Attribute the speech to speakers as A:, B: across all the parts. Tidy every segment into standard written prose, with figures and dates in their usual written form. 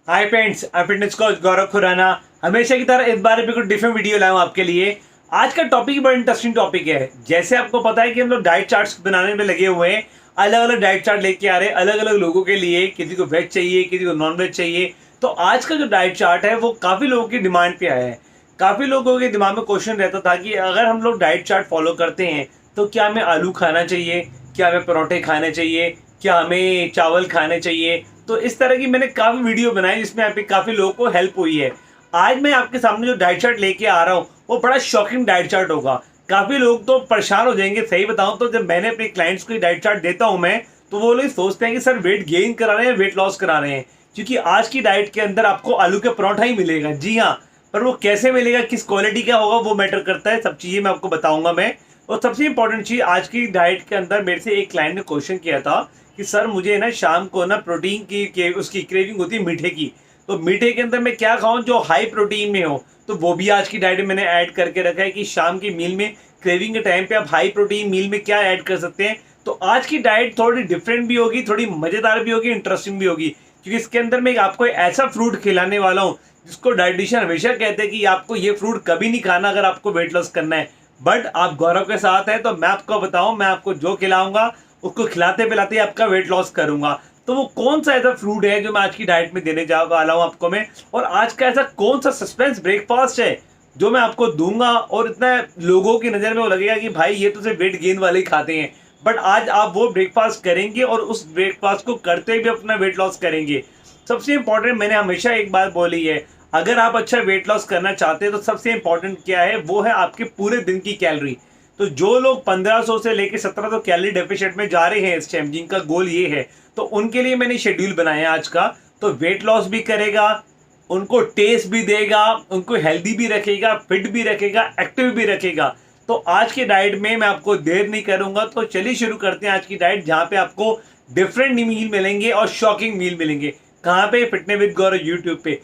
A: Hi friends, I fitness coach Gaurav Khurana. हमेशा की तरह इस बार भी कुछ डिफरेंट वीडियो लाया हूँ आपके लिए। आज का टॉपिक बड़ा इंटरेस्टिंग टॉपिक है। जैसे आपको पता है कि हम लोग डाइट चार्ट्स बनाने में लगे हुए हैं। अलग अलग डाइट चार्ट लेके आ रहे हैं अलग अलग लोगों के लिए। किसी को वेज चाहिए, किसी को नॉन वेज चाहिए। तो आज का जो डाइट चार्ट है वो काफ़ी लोगों की डिमांड पे आया है। काफ़ी लोगों के दिमाग में क्वेश्चन रहता था कि अगर हम लोग डाइट चार्ट फॉलो करते हैं तो क्या हमें आलू खाना चाहिए, क्या हमें परोठे खाने चाहिए, क्या हमें चावल खाने चाहिए। तो इस तरह की मैंने काफ़ी वीडियो बनाई जिसमें आपकी काफ़ी लोगों को हेल्प हुई है। आज मैं आपके सामने जो डाइट चार्ट लेके आ रहा हूँ वो बड़ा शॉकिंग डाइट चार्ट होगा। काफ़ी लोग तो परेशान हो जाएंगे। सही बताऊँ तो जब मैंने अपने क्लाइंट्स को डाइट चार्ट देता हूँ मैं, तो वो लोग सोचते हैं कि सर वेट गेन करा रहे हैं, वेट लॉस करा रहे हैं। क्योंकि आज की डाइट के अंदर आपको आलू का परोठा ही मिलेगा। जी हाँ, पर वो कैसे मिलेगा, किस क्वालिटी का होगा, वो मैटर करता है। सब चीज़ें मैं आपको बताऊंगा मैं। और सबसे इंपॉर्टेंट चीज़, आज की डाइट के अंदर मेरे से एक क्लाइंट ने क्वेश्चन किया था कि सर मुझे ना शाम को ना प्रोटीन की उसकी क्रेविंग होती है मीठे की। तो मीठे के अंदर मैं क्या खाऊं जो हाई प्रोटीन में हो। तो वो भी आज की डाइट में मैंने ऐड करके रखा है कि शाम की मील में, क्रेविंग के टाइम पे आप हाई प्रोटीन मील में क्या ऐड कर सकते हैं। तो आज की डाइट थोड़ी डिफरेंट भी होगी, थोड़ी मज़ेदार भी होगी, इंटरेस्टिंग भी होगी। क्योंकि इसके अंदर मैं आपको ऐसा फ्रूट खिलाने वाला हूँ जिसको डाइटिशियन हमेशा कहते हैं कि आपको ये फ्रूट कभी नहीं खाना अगर आपको वेट लॉस करना है। बट आप गौरव के साथ हैं तो मैं आपको बताऊं, मैं आपको जो खिलाऊंगा उसको खिलाते पिलाते आपका वेट लॉस करूंगा। तो वो कौन सा ऐसा फ्रूट है जो मैं आज की डाइट में देने जा वाला हूँ आपको मैं, और आज का ऐसा कौन सा सस्पेंस ब्रेकफास्ट है जो मैं आपको दूंगा और इतना लोगों की नज़र में वो लगेगा कि भाई ये तो सिर्फ वेट गेन वाले ही खाते हैं। बट आज आप वो ब्रेकफास्ट करेंगे और उस ब्रेकफास्ट को करते हुए अपना वेट लॉस करेंगे। सबसे इंपॉर्टेंट, मैंने हमेशा एक बात बोली है, अगर आप अच्छा वेट लॉस करना चाहते हैं तो सबसे इंपॉर्टेंट क्या है, वो है आपके पूरे दिन की कैलोरी। तो जो लोग 1500 से लेकर 1700 कैलोरी डेफिशिएट में जा रहे हैं इस टाइम, जिनका गोल ये है, तो उनके लिए मैंने शेड्यूल बनाया आज का। तो वेट लॉस भी करेगा, उनको टेस्ट भी देगा, उनको हेल्दी भी रखेगा, फिट भी रखेगा, एक्टिव भी रखेगा। तो आज की डाइट में मैं आपको देर नहीं करूंगा, तो चलिए शुरू करते हैं आज की डाइट, जहाँ पे आपको डिफरेंट मील मिलेंगे और शॉकिंग मील मिलेंगे। कहाँ पे? फिटनेस विद गौरव यूट्यूब पे।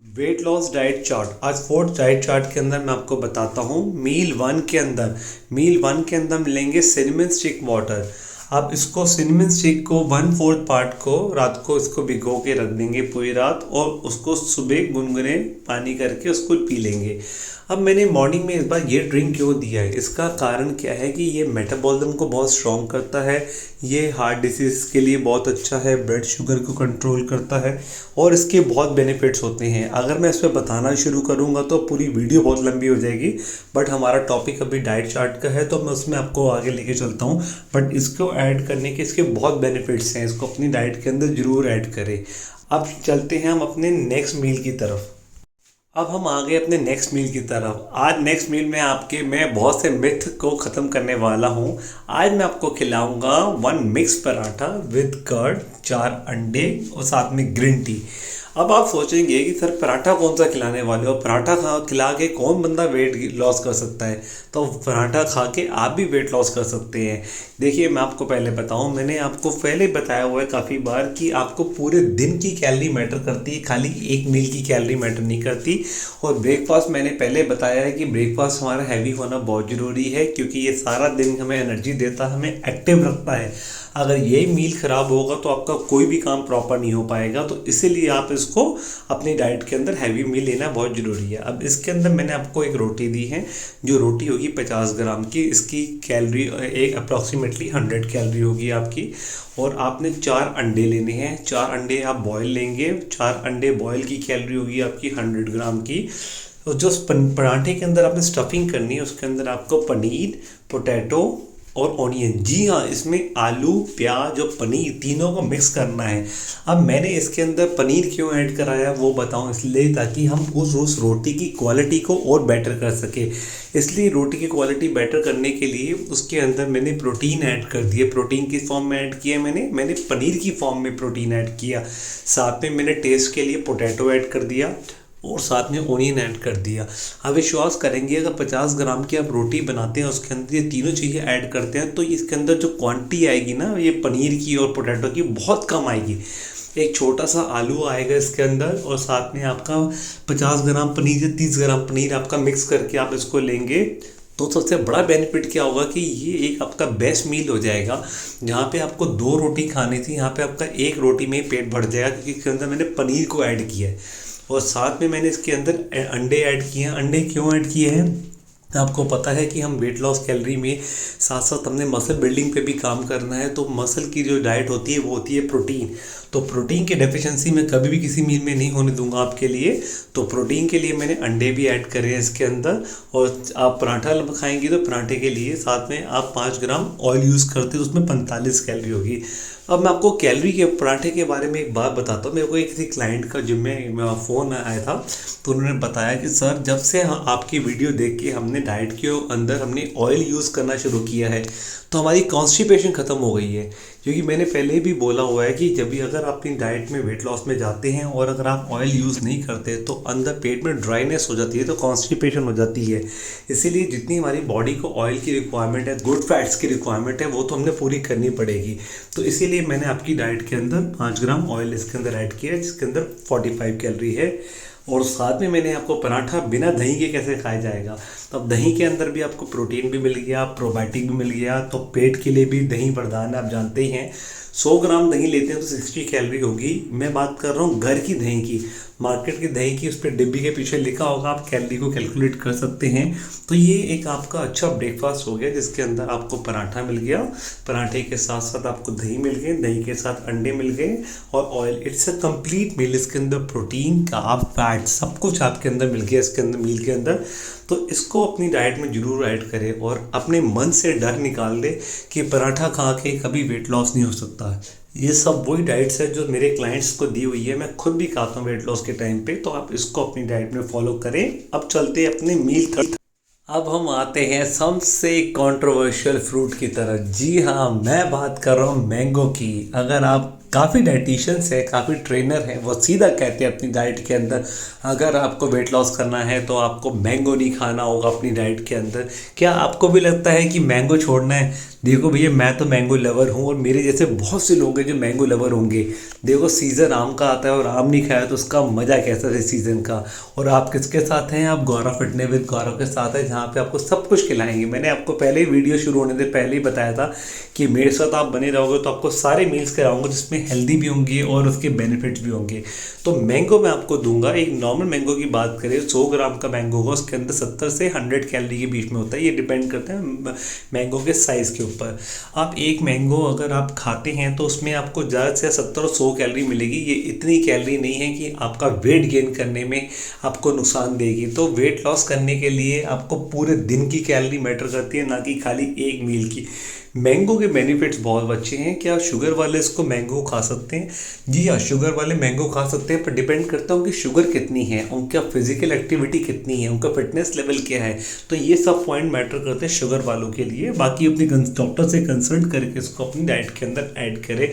A: वेट लॉस डाइट चार्ट, आज फोर्थ डाइट चार्ट के अंदर मैं आपको बताता हूँ। मील वन के अंदर मिलेंगे सिनेमन स्टिक वाटर। आप इसको सिनेमन स्टिक को 1/4 पार्ट को रात को इसको भिगो के रख देंगे पूरी रात, और उसको सुबह गुनगुने पानी करके उसको पी लेंगे। अब मैंने मॉर्निंग में इस बार ये ड्रिंक क्यों दिया है, इसका कारण क्या है कि ये मेटाबॉलिज्म को बहुत स्ट्रॉन्ग करता है, ये हार्ट डिसीज़ के लिए बहुत अच्छा है, ब्लड शुगर को कंट्रोल करता है, और इसके बहुत बेनिफिट्स होते हैं। अगर मैं इस पर बताना शुरू करूँगा तो पूरी वीडियो बहुत लंबी हो जाएगी। बट हमारा टॉपिक अभी डाइट चार्ट का है तो मैं उसमें आपको आगे लेके चलता हूँ। बट इसको ऐड करने के इसके बहुत बेनिफिट्स हैं, इसको अपनी डाइट के अंदर ज़रूर ऐड करें। अब चलते हैं हम अपने नेक्स्ट मील की तरफ। अब हम आ गए अपने नेक्स्ट मील की तरफ। आज नेक्स्ट मील में मैं बहुत से मिथ को ख़त्म करने वाला हूँ। आज मैं आपको खिलाऊंगा 1 मिक्स पराठा विद कर्ड, 4 अंडे और साथ में ग्रीन टी। अब आप सोचेंगे कि सर पराठा कौन सा खिलाने वाले हो, पराठा खिला के कौन बंदा वेट लॉस कर सकता है। तो पराठा खा के आप भी वेट लॉस कर सकते हैं। देखिए मैं आपको पहले बताऊं, मैंने आपको पहले बताया हुआ है काफ़ी बार कि आपको पूरे दिन की कैलोरी मैटर करती है, खाली एक मील की कैलोरी मैटर नहीं करती। और ब्रेकफास्ट मैंने पहले बताया है कि ब्रेकफास्ट हमारा हैवी होना बहुत ज़रूरी है, क्योंकि ये सारा दिन हमें एनर्जी देता है, हमें एक्टिव रखता है। अगर ये मील ख़राब होगा तो आपका कोई भी काम प्रॉपर नहीं हो पाएगा। तो इसीलिए आप इसको अपनी डाइट के अंदर हैवी मील लेना बहुत ज़रूरी है। अब इसके अंदर मैंने आपको एक रोटी दी है, जो रोटी होगी 50 ग्राम की। इसकी कैलोरी एक अप्रॉक्सीमेटली 100 कैलोरी होगी आपकी। और आपने 4 अंडे लेने हैं, 4 अंडे आप बॉयल लेंगे। 4 अंडे बॉयल की कैलोरी होगी आपकी 100 ग्राम की। तो जो पराठे के अंदर आपने स्टफिंग करनी है उसके अंदर आपको पनीर, पोटैटो और ऑनियन, जी हाँ, इसमें आलू, प्याज और पनीर तीनों को मिक्स करना है। अब मैंने इसके अंदर पनीर क्यों ऐड कराया वो बताऊं, इसलिए ताकि हम उस रोटी की क्वालिटी को और बेटर कर सके। इसलिए रोटी की क्वालिटी बेटर करने के लिए उसके अंदर मैंने प्रोटीन ऐड कर दिया। प्रोटीन की फॉर्म में ऐड किया मैंने पनीर की फॉर्म में प्रोटीन ऐड किया। साथ में मैंने टेस्ट के लिए पोटैटो ऐड कर दिया और साथ में ओनियन ऐड कर दिया। अब विश्वास करेंगे, अगर 50 ग्राम की आप रोटी बनाते हैं उसके अंदर ये तीनों चीज़ें ऐड करते हैं तो इसके अंदर जो क्वांटिटी आएगी ना, ये पनीर की और पोटैटो की बहुत कम आएगी। एक छोटा सा आलू आएगा इसके अंदर, और साथ में आपका 50 ग्राम पनीर या 30 ग्राम पनीर आपका मिक्स करके आप इसको लेंगे तो सबसे बड़ा बेनिफिट क्या होगा कि ये एक आपका बेस्ट मील हो जाएगा। जहाँ पे आपको 2 रोटी खानी थी, यहाँ पे आपका 1 रोटी में ही पेट भर जाएगा, क्योंकि इसके अंदर मैंने पनीर को ऐड किया है और साथ में मैंने इसके अंदर अंडे ऐड किए हैं। अंडे क्यों ऐड किए हैं? आपको पता है कि हम वेट लॉस कैलोरी में साथ साथ हमने मसल बिल्डिंग पे भी काम करना है। तो मसल की जो डाइट होती है वो होती है प्रोटीन। तो प्रोटीन की डेफिशिएंसी मैं कभी भी किसी मील में नहीं होने दूंगा आपके लिए। तो प्रोटीन के लिए मैंने अंडे भी ऐड करे हैं इसके अंदर। और आप पराठा खाएंगे तो पराठे के लिए साथ में आप 5 ग्राम ऑयल यूज़ करते हो, उसमें 45 कैलोरी होगी। अब मैं आपको कैलोरी के पराठे के बारे में एक बात बताता हूँ। मेरे को एक किसी क्लाइंट का जिम में फ़ोन आया था, तो उन्होंने बताया कि सर जब से आपकी वीडियो देख के हमने डाइट के अंदर हमने ऑयल यूज़ करना शुरू किया है तो हमारी कॉन्स्टिपेशन ख़त्म हो गई है। क्योंकि मैंने पहले भी बोला हुआ है कि जब भी अगर आप अपनी डाइट में वेट लॉस में जाते हैं और अगर आप ऑयल यूज़ नहीं करते तो अंदर पेट में ड्राइनेस हो जाती है, तो कॉन्स्टिपेशन हो जाती है। इसीलिए जितनी हमारी बॉडी को ऑयल की रिक्वायरमेंट है, गुड फैट्स की रिक्वायरमेंट है, वो तो हमने पूरी करनी पड़ेगी। तो इसीलिए मैंने आपकी डाइट के अंदर 5 ग्राम ऑयल इसके अंदर ऐड किया है, जिसके अंदर 45 कैलोरी है। और साथ में मैंने आपको पराठा बिना दही के कैसे खाया जाएगा, तो अब दही के अंदर भी आपको प्रोटीन भी मिल गया, प्रोबायोटिक भी मिल गया। तो पेट के लिए भी दही वरदान है, आप जानते ही हैं। 100 ग्राम दही लेते हैं तो 60 कैलोरी होगी। मैं बात कर रहा हूँ घर की दही की, मार्केट की दही की उस पर डिब्बी के पीछे लिखा होगा, आप कैलोरी को कैलकुलेट कर सकते हैं। तो ये एक आपका अच्छा ब्रेकफास्ट हो गया, जिसके अंदर आपको पराठा मिल गया, पराठे के साथ साथ आपको दही मिल गए, दही के साथ अंडे मिल गए और oil. It's a complete meal. इसके अंदर प्रोटीन, कार्ब, फैट सब कुछ आपके अंदर मिल गया इसके अंदर मील के अंदर। तो इसको अपनी डाइट में ज़रूर ऐड करें और अपने मन से डर निकाल दे कि पराठा खा के कभी वेट लॉस नहीं हो सकता है। ये सब वही डाइट्स है जो मेरे क्लाइंट्स को दी हुई है, मैं खुद भी खाता हूँ वेट लॉस के टाइम पे। तो आप इसको अपनी डाइट में फॉलो करें। अब चलते हैं अपने मील तक। अब हम आते हैं सबसे कंट्रोवर्शियल फ्रूट की तरफ। जी हाँ, मैं बात कर रहा हूँ मैंगो की। अगर आप काफ़ी डाइटिशियंस है, काफ़ी ट्रेनर हैं, वो सीधा कहते हैं अपनी डाइट के अंदर अगर आपको वेट लॉस करना है तो आपको मैंगो नहीं खाना होगा अपनी डाइट के अंदर। क्या आपको भी लगता है कि मैंगो छोड़ना है? देखो भैया, मैं तो मैंगो लवर हूँ और मेरे जैसे बहुत से लोग हैं जो मैंगो लवर होंगे। देखो, सीज़न आम का आता है और आम नहीं खाया तो उसका मज़ा कैसा है सीज़न का। और आप किसके साथ हैं? आप गौरव फिटनेस विद गौरव के साथ हैं, जहाँ पे आपको सब कुछ खिलाएंगे। मैंने आपको पहले ही वीडियो शुरू होने से पहले ही बताया था कि मेरे साथ आप बने रहोगे तो आपको सारे मील्स कराऊंगा जिसमें हेल्दी भी होंगे और उसके बेनिफिट्स भी होंगे। तो मैंगो मैं आपको दूंगा। एक नॉर्मल मैंगो की बात करें, 100 ग्राम का मैंगो होगा, उसके अंदर 70 से 100 कैलोरी के बीच में होता है। ये डिपेंड करता है मैंगो के साइज़ के ऊपर। आप एक मैंगो अगर आप खाते हैं तो उसमें आपको ज़्यादा से 70 और 100 कैलोरी मिलेगी। ये इतनी कैलोरी नहीं है कि आपका वेट गेन करने में आपको नुकसान देगी। तो वेट लॉस करने के लिए आपको पूरे दिन की कैलोरी मैटर करती है, ना कि खाली एक मील की। मैंगो के बेनिफिट्स बहुत अच्छे हैं। क्या शुगर वाले इसको मैंगो खा सकते हैं? जी हाँ, शुगर वाले मैंगो खा सकते हैं, पर डिपेंड करता है उनकी शुगर कितनी है, उनका फिजिकल एक्टिविटी कितनी है, उनका फिटनेस लेवल क्या है। तो ये सब पॉइंट मैटर करते हैं शुगर वालों के लिए। बाकी अपने डॉक्टर से कंसल्ट करके इसको अपनी डाइट के अंदर ऐड करें।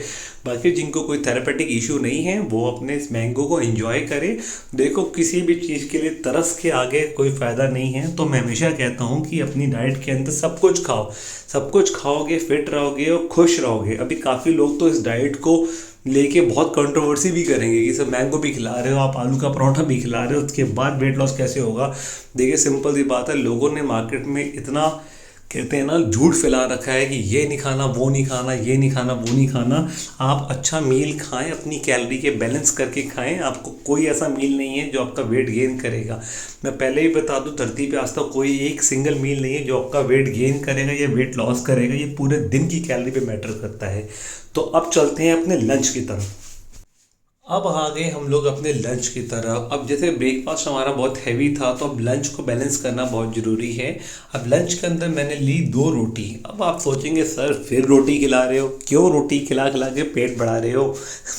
A: बाकी जिनको कोई थेरेपेटिक इशू नहीं है वो अपने इस मैंगो को एंजॉय करें। देखो, किसी भी चीज़ के लिए तरस के आगे कोई फ़ायदा नहीं है। तो मैं हमेशा कहता हूँ कि अपनी डाइट के अंदर सब कुछ खाओ, सब कुछ खाओगे फिट रहोगे और खुश रहोगे। अभी काफ़ी लोग तो इस डाइट को लेके बहुत कंट्रोवर्सी भी करेंगे कि सर मैंगो भी खिला रहे हो, आप आलू का पराठा भी खिला रहे हो, उसके बाद वेट लॉस कैसे होगा। देखिए, सिंपल सी बात है, लोगों ने मार्केट में इतना कहते हैं ना झूठ फैला रखा है कि ये नहीं खाना, वो नहीं खाना, ये नहीं खाना, वो नहीं खाना। आप अच्छा मील खाएं, अपनी कैलोरी के बैलेंस करके खाएं। आपको कोई ऐसा मील नहीं है जो आपका वेट गेन करेगा। मैं पहले ही बता दूं, धरती पे आज तक कोई एक सिंगल मील नहीं है जो आपका वेट गेन करेगा या वेट लॉस करेगा। ये पूरे दिन की कैलोरी पे मैटर करता है। तो अब चलते हैं अपने लंच की तरफ। अब आ गए हम लोग अपने लंच की तरफ। अब जैसे ब्रेकफास्ट हमारा बहुत हैवी था, तो अब लंच को बैलेंस करना बहुत ज़रूरी है। अब लंच के अंदर मैंने ली 2 रोटी। अब आप सोचेंगे सर फिर रोटी खिला रहे हो, क्यों रोटी खिला खिला के पेट बढ़ा रहे हो?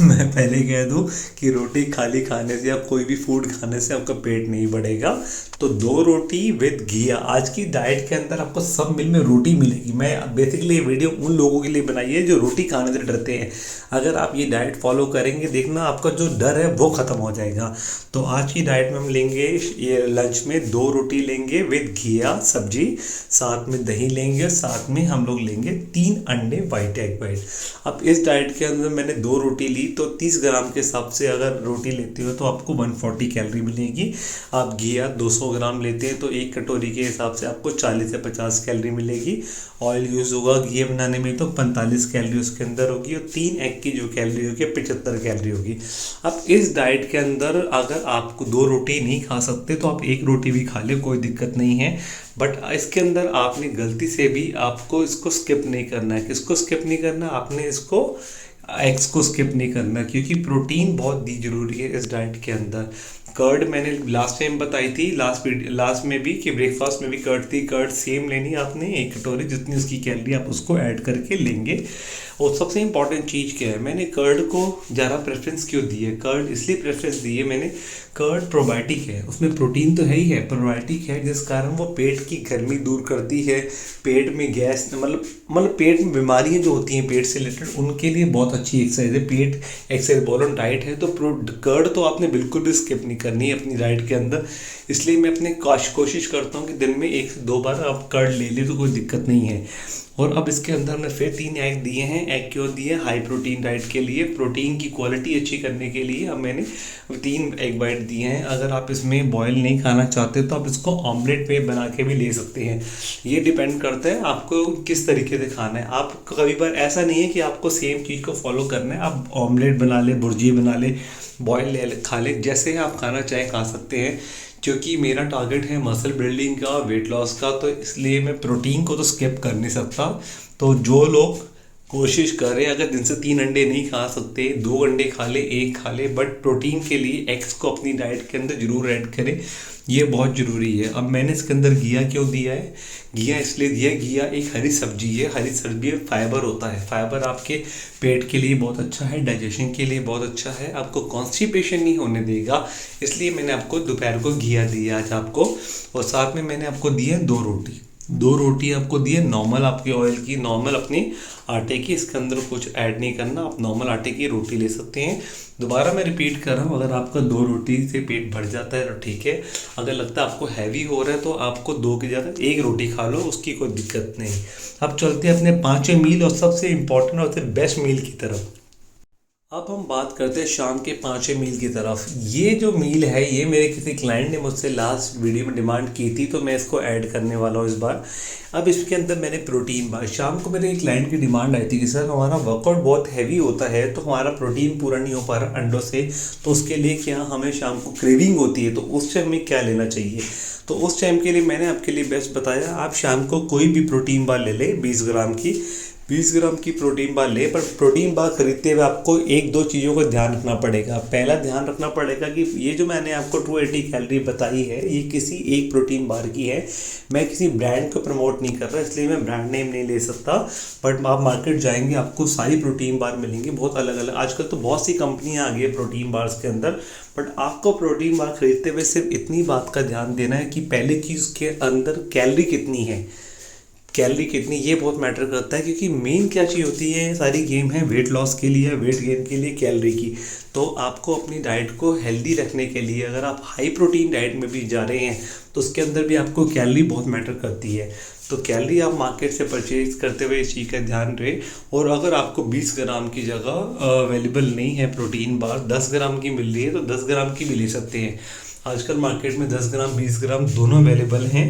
A: मैं पहले कह दूं कि रोटी खाली खाने से, आप कोई भी फूड खाने से आपका पेट नहीं बढ़ेगा। तो 2 रोटी विद घी। आज की डाइट के अंदर आपको सब मील में रोटी मिलेगी। मैं बेसिकली ये वीडियो उन लोगों के लिए बनाई है जो रोटी खाने से डरते हैं। अगर आप ये डाइट फॉलो करेंगे, देखना आपका जो डर है वो ख़त्म हो जाएगा। तो आज की डाइट में हम लेंगे ये लंच में 2 रोटी लेंगे विद घिया सब्जी, साथ में दही लेंगे, साथ में हम लोग लेंगे 3 अंडे वाइट एग वाइट। अब इस डाइट के अंदर मैंने 2 रोटी ली तो 30 ग्राम के हिसाब से अगर रोटी लेते हो तो आपको 140 कैलोरी मिलेगी। आप घिया 200 ग्राम लेते हैं तो 1 कटोरी के हिसाब से आपको 40 से 50 कैलोरी मिलेगी। ऑयल यूज़ होगा घी बनाने में तो 45 कैलोरी उसके अंदर होगी, और 3 एग की जो कैलोरी होगी 75 कैलोरी होगी। अब इस डाइट के अंदर अगर आपको 2 रोटी नहीं खा सकते तो आप 1 रोटी भी खा ले, कोई दिक्कत नहीं है। बट इसके अंदर आपने गलती से भी आपको इसको स्किप नहीं करना है। किसको स्किप नहीं करना? आपने इसको एग्स को स्किप नहीं करना, क्योंकि प्रोटीन बहुत जरूरी है इस डाइट के अंदर। कर्ड मैंने लास्ट टाइम बताई थी लास्ट में भी कि ब्रेकफास्ट में भी कर्ड थी। कर्ड सेम लेनी आपने 1 कटोरी, जितनी उसकी कैलोरी आप उसको ऐड करके लेंगे। और सबसे इम्पॉर्टेंट चीज़ क्या है, मैंने कर्ड को ज़्यादा प्रेफरेंस क्यों दी है? कर्ड इसलिए प्रेफरेंस दी है मैंने, कर्ड प्रोबायोटिक है, उसमें प्रोटीन तो है ही है, प्रोबायोटिक है, जिस कारण वो पेट की गर्मी दूर करती है, पेट में गैस मतलब पेट में बीमारियां जो होती हैं पेट से रिलेटेड उनके लिए बहुत अच्छी एक्सरसाइज है। पेट एक्सरसाइज बोलो डाइट है तो कर्ड तो आपने बिल्कुल भी स्किप नहीं करनी है अपनी डाइट के अंदर। इसलिए मैं अपने कोशिश करता हूँ कि दिन में 1 से 2 बार आप कर्ड ले ले तो कोई दिक्कत नहीं है। और अब इसके अंदर मैं फिर 3 एग दिए हैं। एग क्यों दिए? हाई प्रोटीन डाइट के लिए, प्रोटीन की क्वालिटी अच्छी करने के लिए अब मैंने 3 एग वाइट दिए हैं। अगर आप इसमें बॉयल नहीं खाना चाहते तो आप इसको ऑमलेट पे बना के भी ले सकते हैं। ये डिपेंड करता है आपको किस तरीके से खाना है। आप कभी बार ऐसा नहीं है कि आपको सेम चीज़ को फॉलो करना है, आप ऑमलेट बना ले, भुर्जी बना ले, बॉयल खा ले, जैसे आप खाना चाहे खा सकते हैं। क्योंकि मेरा टारगेट है मसल बिल्डिंग का, वेट लॉस का, तो इसलिए मैं प्रोटीन को तो स्किप कर नहीं सकता। तो जो लोग कोशिश करें, अगर दिन से 3 अंडे नहीं खा सकते 2 अंडे खा ले, 1 खा ले, बट प्रोटीन के लिए एग्स को अपनी डाइट के अंदर ज़रूर ऐड करें, ये बहुत ज़रूरी है। अब मैंने इसके अंदर घिया क्यों दिया है? घिया इसलिए दिया, घिया एक हरी सब्जी है, हरी सब्जी में फाइबर होता है। फाइबर आपके पेट के लिए बहुत अच्छा है, डाइजेशन के लिए बहुत अच्छा है, आपको कॉन्स्टिपेशन नहीं होने देगा। इसलिए मैंने आपको दोपहर को घिया दिया आज आपको। और साथ में मैंने आपको दिया 2 रोटी, 2 रोटी आपको दी है नॉर्मल आपके ऑयल की, नॉर्मल अपनी आटे की, इसके अंदर कुछ ऐड नहीं करना। आप नॉर्मल आटे की रोटी ले सकते हैं। दोबारा मैं रिपीट कर रहा हूँ, अगर आपका 2 रोटी से पेट भर जाता है तो ठीक है, अगर लगता है आपको हैवी हो रहा है तो आपको 2 की जगह 1 रोटी खा लो, उसकी कोई दिक्कत नहीं। अब चलते हैं अपने 5वें मील और सबसे इम्पॉर्टेंट और सबसे बेस्ट मील की तरफ। अब हम बात करते हैं शाम के 5वें मील की तरफ। ये जो मील है ये मेरे किसी क्लाइंट ने मुझसे लास्ट वीडियो में डिमांड की थी, तो मैं इसको ऐड करने वाला हूँ इस बार। अब इसके अंदर मैंने प्रोटीन बार, शाम को मेरे एक क्लाइंट की डिमांड आई थी कि सर हमारा वर्कआउट बहुत हैवी होता है तो हमारा प्रोटीन पूरा नहीं हो पा रहा अंडों से, तो उसके लिए क्या हमें शाम को क्रेविंग होती है, तो उस टाइम में क्या लेना चाहिए? तो उस टाइम के लिए मैंने आपके लिए बेस्ट बताया, आप शाम को कोई भी प्रोटीन बार ले ले 20 ग्राम की, 20 ग्राम की प्रोटीन बार ले। पर प्रोटीन बार खरीदते हुए आपको 1-2 चीज़ों का ध्यान रखना पड़ेगा। पहला ध्यान रखना पड़ेगा कि ये जो मैंने आपको 280 कैलोरी बताई है ये किसी एक प्रोटीन बार की है, मैं किसी ब्रांड को प्रमोट नहीं कर रहा, इसलिए मैं ब्रांड नेम नहीं ले सकता। बट आप मार्केट जाएंगे आपको सारी प्रोटीन बार मिलेंगी, बहुत अलग अलग, आजकल तो बहुत सी कंपनियाँ आ गई है प्रोटीन बार्स के अंदर। बट आपको प्रोटीन बार खरीदते हुए सिर्फ इतनी बात का ध्यान देना है कि पहले चीज़ के अंदर कैलोरी कितनी है, कैलोरी कितनी, ये बहुत मैटर करता है। क्योंकि मेन क्या चीज़ होती है, सारी गेम है वेट लॉस के लिए, वेट गेन के लिए कैलोरी की। तो आपको अपनी डाइट को हेल्दी रखने के लिए अगर आप हाई प्रोटीन डाइट में भी जा रहे हैं तो उसके अंदर भी आपको कैलोरी बहुत मैटर करती है। तो कैलोरी आप मार्केट से परचेज करते हुए इस चीज़ का ध्यान रहे। और अगर आपको 20 ग्राम की जगह अवेलेबल नहीं है प्रोटीन बार, 10 ग्राम की मिल रही है तो 10 ग्राम की भी ले सकते हैं। आजकल मार्केट में 10 ग्राम 20 ग्राम दोनों अवेलेबल हैं।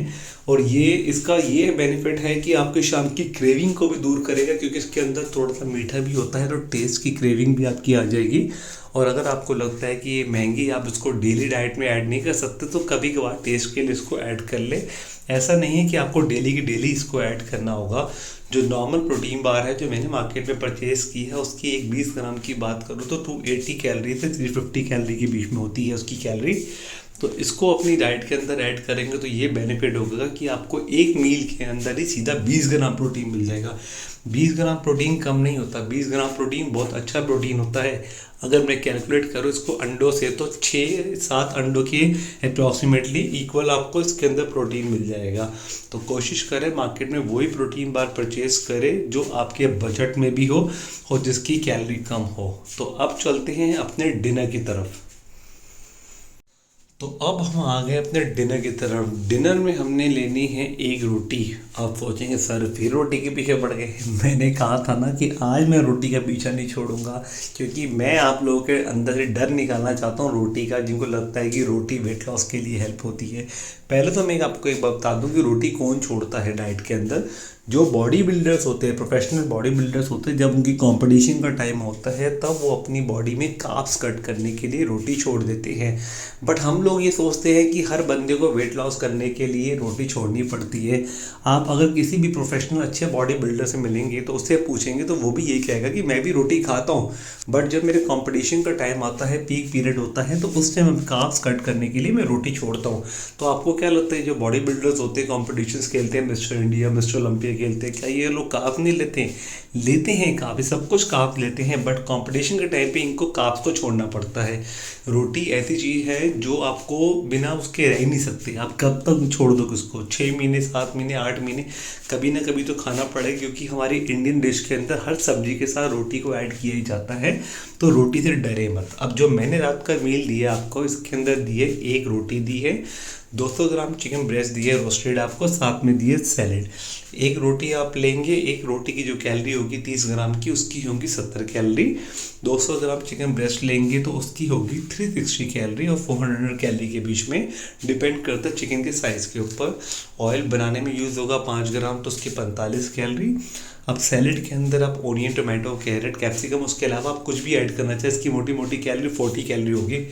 A: और इसका ये बेनिफिट है कि आपके शाम की क्रेविंग को भी दूर करेगा, क्योंकि इसके अंदर थोड़ा सा मीठा भी होता है तो टेस्ट की क्रेविंग भी आपकी आ जाएगी। और अगर आपको लगता है कि ये महंगी, आप इसको डेली डाइट में ऐड नहीं कर सकते, तो कभी कभार टेस्ट के लिए इसको ऐड कर ले। ऐसा नहीं है कि आपको डेली की डेली इसको ऐड करना होगा। जो नॉर्मल प्रोटीन बार है जो मैंने मार्केट में परचेज़ की है, उसकी एक 20 ग्राम की बात करूँ तो 280 कैलोरी से 350 कैलोरी के बीच में होती है उसकी कैलोरी। तो इसको अपनी डाइट के अंदर ऐड करेंगे तो ये बेनिफिट होगा कि आपको एक मील के अंदर ही सीधा 20 ग्राम प्रोटीन मिल जाएगा। 20 ग्राम प्रोटीन कम नहीं होता, 20 ग्राम प्रोटीन बहुत अच्छा प्रोटीन होता है। अगर मैं कैलकुलेट करूँ इसको अंडों से तो 6-7 अंडों के अप्रॉक्सीमेटली इक्वल आपको इसके अंदर प्रोटीन मिल जाएगा। तो कोशिश करें मार्केट में वही प्रोटीन बार परचेज करें जो आपके बजट में भी हो और जिसकी कैलोरी कम हो। तो अब चलते हैं अपने डिनर की तरफ। तो अब हम आ गए अपने डिनर की तरफ। डिनर में हमने लेनी है एक रोटी। आप सोचेंगे सर फिर रोटी के पीछे पड़ गए। मैंने कहा था ना कि आज मैं रोटी का पीछा नहीं छोड़ूंगा, क्योंकि मैं आप लोगों के अंदर से डर निकालना चाहता हूँ रोटी का, जिनको लगता है कि रोटी वेट लॉस के लिए हेल्प होती है। पहले तो मैं आपको एक बात बता दूँ कि रोटी कौन छोड़ता है डाइट के अंदर। जो बॉडी बिल्डर्स होते हैं, प्रोफेशनल बॉडी बिल्डर्स होते हैं, जब उनकी कंपटीशन का टाइम होता है तब वो अपनी बॉडी में कार्ब्स कट करने के लिए रोटी छोड़ देते हैं। बट हम लोग ये सोचते हैं कि हर बंदे को वेट लॉस करने के लिए रोटी छोड़नी पड़ती है। आप अगर किसी भी प्रोफेशनल अच्छे बॉडी बिल्डर से मिलेंगे तो उससे पूछेंगे तो वो भी यही कहेगा कि मैं भी रोटी खाता हूँ, बट जब मेरे कॉम्पिटिशन का टाइम आता है, पीक पीरियड होता है, तो उस टाइम कार्ब्स कट करने के लिए मैं रोटी छोड़ता हूँ। तो आपको क्या लगता है जो बॉडी बिल्डर्स होते हैं, कॉम्पिटिशन्स खेलते हैं, मिस्टर इंडिया, मिस्टर ओलंपिया खेलते हैं, क्या ये लोग कार्ब नहीं लेते हैं? लेते हैं कार्ब, सब कुछ कार्ब लेते हैं, बट कंपटीशन के टाइम पे इनको कार्ब्स को छोड़ना पड़ता है। रोटी ऐसी चीज़ है जो आपको बिना उसके रह ही नहीं सकती। आप कब तक छोड़ दोगे उसको? 6 महीने, 7 महीने, 8 महीने, कभी ना कभी तो खाना पड़ेगा, क्योंकि हमारी इंडियन डिश के अंदर हर सब्जी के साथ रोटी को ऐड किया ही जाता है। तो रोटी से डरे मत। अब जो मैंने रात का मील दिया आपको, इसके अंदर दिए एक रोटी दी है, 200 ग्राम चिकन ब्रेस्ट दिए रोस्टेड आपको, साथ में दिए सैलेड। एक रोटी आप लेंगे, एक रोटी की जो कैलोरी होगी 30 ग्राम की, उसकी होगी 70 कैलोरी। 200 ग्राम चिकन ब्रेस्ट लेंगे तो उसकी होगी 360 कैलोरी और 400 कैलोरी के बीच में, डिपेंड करता है चिकन के साइज़ के ऊपर। ऑयल बनाने में यूज़ होगा 5 ग्राम, तो उसकी 45 कैलोरी। अब सैलेड के अंदर आप ओनियन, टोमेटो, कैरेट, कैप्सिकम, उसके अलावा आप कुछ भी ऐड करना चाहे, इसकी मोटी मोटी कैलोरी 40 कैलोरी होगी।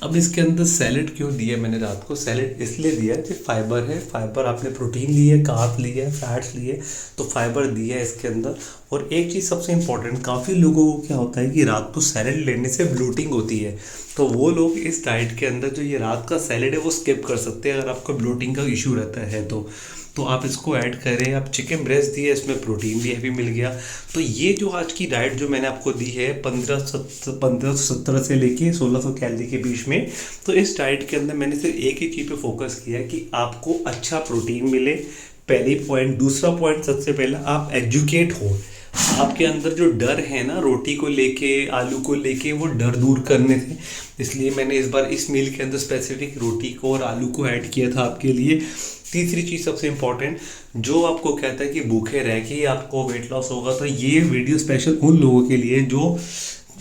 A: अब इसके अंदर सैलेड क्यों दिया मैंने रात को? सैलेड इसलिए दिया कि फाइबर है। फाइबर, आपने प्रोटीन ली है, कार्ब ली है, फैट्स लिए, तो फाइबर दिया है इसके अंदर। और एक चीज़ सबसे इंपॉर्टेंट, काफ़ी लोगों को क्या होता है कि रात को सैलेड लेने से ब्लोटिंग होती है, तो वो लोग इस डाइट के अंदर जो ये रात का सैलेड है वो स्किप कर सकते हैं अगर आपको ब्लोटिंग का इशू रहता है तो आप इसको ऐड करें। आप चिकन ब्रेस्ट दिए, इसमें प्रोटीन भी हैवी मिल गया। तो ये जो आज की डाइट जो मैंने आपको दी है 1517 से लेके 1600 कैलोरी के बीच में, तो इस डाइट के अंदर मैंने सिर्फ एक ही चीज़ पे फोकस किया है कि आपको अच्छा प्रोटीन मिले, पहली पॉइंट। दूसरा पॉइंट, सबसे पहला आप एजुकेट हो। आपके अंदर जो डर है ना रोटी को लेके, आलू को लेके, वो डर दूर करने थे, इसलिए मैंने इस बार इस मील के अंदर स्पेसिफिक रोटी को और आलू को ऐड किया था आपके लिए। तीसरी चीज़ सबसे इम्पॉर्टेंट, जो आपको कहता है कि भूखे रह के ही आपको वेट लॉस होगा, तो ये वीडियो स्पेशल उन लोगों के लिए जो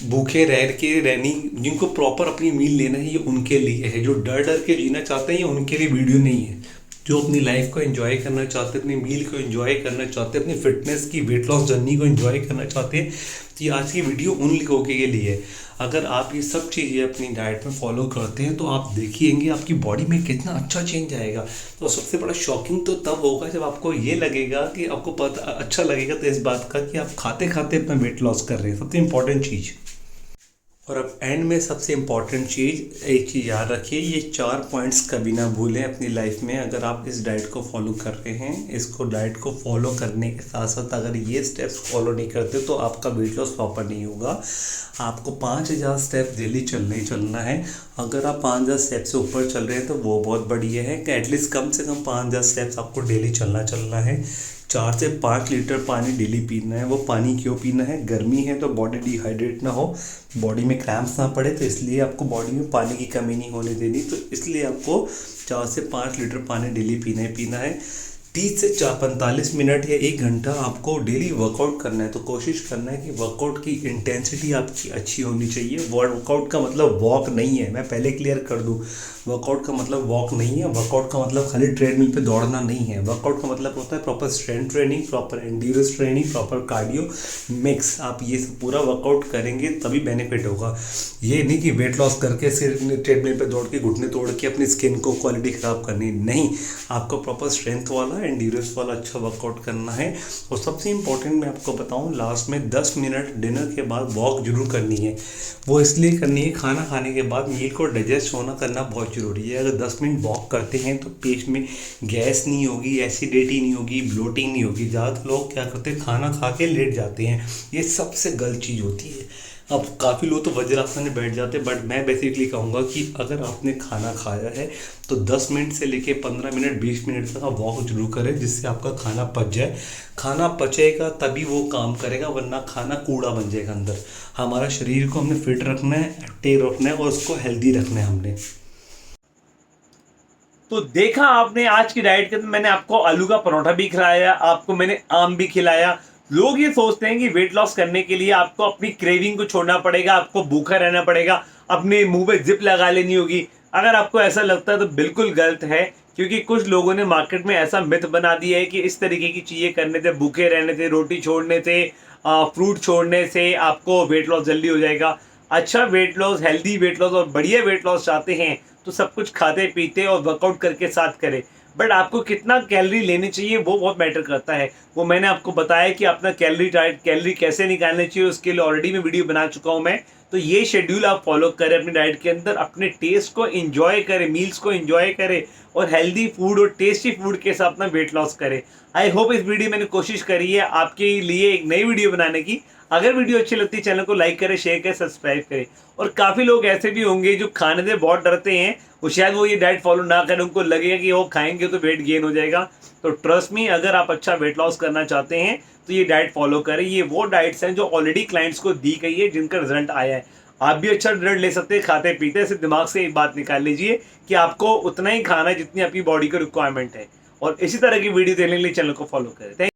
A: भूखे रह के रहनी, जिनको प्रॉपर अपनी मील लेना है, ये उनके लिए है। जो डर डर के जीना चाहते हैं ये उनके लिए वीडियो नहीं है। जो अपनी लाइफ को एंजॉय करना चाहते हैं, अपनी मील को एंजॉय करना चाहते हैं, अपनी फिटनेस की, वेट लॉस जर्नी को एंजॉय करना चाहते हैं, तो ये आज की वीडियो उन लोगों के लिए है। अगर आप ये सब चीज़ें अपनी डाइट में फॉलो करते हैं तो आप देखिएंगे आपकी बॉडी में कितना अच्छा चेंज आएगा। तो सबसे बड़ा शॉकिंग तो तब होगा जब आपको ये लगेगा कि आपको पता अच्छा लगेगा तो इस बात का कि आप खाते खाते अपना वेट लॉस कर रहे हैं, सबसे इम्पॉर्टेंट चीज़। और अब एंड में सबसे इम्पॉर्टेंट चीज़, एक चीज़ याद रखिए, ये 4 पॉइंट्स कभी ना भूलें अपनी लाइफ में। अगर आप इस डाइट को फॉलो कर रहे हैं, इसको डाइट को फॉलो करने के साथ साथ अगर ये स्टेप्स फॉलो नहीं करते तो आपका वेट लॉस प्रॉपर नहीं होगा। आपको 5000 स्टेप डेली चलना है। अगर आप 5000 स्टेप से ऊपर चल रहे हैं तो वो बहुत बढ़िया है कि एटलीस्ट कम से कम 5000 स्टेप्स आपको डेली चलना है। 4 से 5 लीटर पानी डेली पीना है। वो पानी क्यों पीना है? गर्मी है तो बॉडी डिहाइड्रेट ना हो, बॉडी में क्रैम्प्स ना पड़े, तो इसलिए आपको बॉडी में पानी की कमी नहीं होने देनी। तो इसलिए आपको 4 से 5 लीटर पानी डेली पीना है। 30 से 45 मिनट या 1 घंटा आपको डेली वर्कआउट करना है। तो कोशिश करना है कि वर्कआउट की इंटेंसिटी आपकी अच्छी होनी चाहिए। वर्कआउट का मतलब वॉक नहीं है, मैं पहले क्लियर कर दूं। वर्कआउट का मतलब वॉक नहीं है। वर्कआउट का मतलब खाली ट्रेडमिल पे दौड़ना नहीं है। वर्कआउट का मतलब होता है proper strength training, proper endurance training, proper cardio mix. आप ये सब पूरा वर्कआउट करेंगे तभी बेनिफिट होगा। ये नहीं कि वेट लॉस करके सिर्फ ट्रेडमिल पे दौड़ के घुटने तोड़ के अपनी स्किन को क्वालिटी ख़राब करनी, नहीं। आपको प्रॉपर स्ट्रेंथ वाला एंड्योरेंस वाला अच्छा वर्कआउट करना है। और सबसे इम्पोर्टेंट मैं आपको बताऊं, लास्ट में 10 मिनट डिनर के बाद वॉक जरूर करनी है। वो इसलिए करनी है, खाना खाने के बाद मील को डाइजेस्ट होना करना बहुत ज़रूरी है। अगर 10 मिनट वॉक करते हैं तो पेट में गैस नहीं होगी, एसिडिटी नहीं होगी, ब्लोटिंग नहीं होगी। ज़्यादातर लोग क्या करते हैं, खाना खा के लेट जाते हैं, ये सबसे गलत चीज़ होती है। अब काफ़ी लोग तो वज्रासन में बैठ जाते हैं, बट मैं बेसिकली कहूँगा कि अगर आपने खाना खाया है तो 10 मिनट से लेके 15 मिनट 20 मिनट तक आप वॉक जरूर करें, जिससे आपका खाना पच जाए। खाना पचेगा तभी वो काम करेगा, वरना खाना कूड़ा बन जाएगा अंदर। हमारा शरीर को हमने फिट रखना है, एक्टिव रखना है और उसको हेल्दी रखना है हमने।
B: तो देखा आपने आज की डाइट के अंदर मैंने आपको आलू का परोठा भी खिलाया, आपको मैंने आम भी खिलाया। लोग ये सोचते हैं कि वेट लॉस करने के लिए आपको अपनी क्रेविंग को छोड़ना पड़ेगा, आपको भूखा रहना पड़ेगा, अपने मुंह पे जिप लगा लेनी होगी। अगर आपको ऐसा लगता है तो बिल्कुल गलत है, क्योंकि कुछ लोगों ने मार्केट में ऐसा मिथ बना दिया है कि इस तरीके की चीज़ें करने से, भूखे रहने से, रोटी छोड़ने से, फ्रूट छोड़ने से आपको वेट लॉस जल्दी हो जाएगा। अच्छा weight loss, healthy weight loss और बढ़िया वेट लॉस चाहते हैं तो सब कुछ खाते पीते और वर्कआउट करके साथ करें। बट आपको कितना कैलोरी लेनी चाहिए वो बहुत मैटर करता है। वो मैंने आपको बताया कि अपना कैलोरी कैसे निकालनी चाहिए, उसके लिए ऑलरेडी मैं वीडियो बना चुका हूँ मैं। तो ये शेड्यूल आप फॉलो करें अपनी डाइट के अंदर, अपने टेस्ट को एंजॉय करें, मील्स को एंजॉय करें और हेल्दी फूड और टेस्टी फूड के साथ अपना वेट लॉस करें। आई होप इस वीडियो मैंने कोशिश करी है आपके लिए एक नई वीडियो बनाने की। अगर वीडियो अच्छी लगती है चैनल को लाइक करें, शेयर करें, सब्सक्राइब करें। और काफ़ी लोग ऐसे भी होंगे जो खाने से बहुत डरते हैं, वो शायद वो ये डाइट फॉलो ना करें, उनको लगेगा कि वो खाएंगे तो वेट गेन हो जाएगा। तो ट्रस्ट मी, अगर आप अच्छा वेट लॉस करना चाहते हैं तो ये डाइट फॉलो करें। ये वो डाइट्स हैं जो ऑलरेडी क्लाइंट्स को दी गई है, जिनका रिजल्ट आया है। आप भी अच्छा रिजल्ट ले सकते हैं खाते पीते। सिर्फ दिमाग से एक बात निकाल लीजिए कि आपको उतना ही खाना है जितनी आपकी बॉडी को रिक्वायरमेंट है। और इसी तरह की वीडियो देखने के लिए चैनल को फॉलो करें।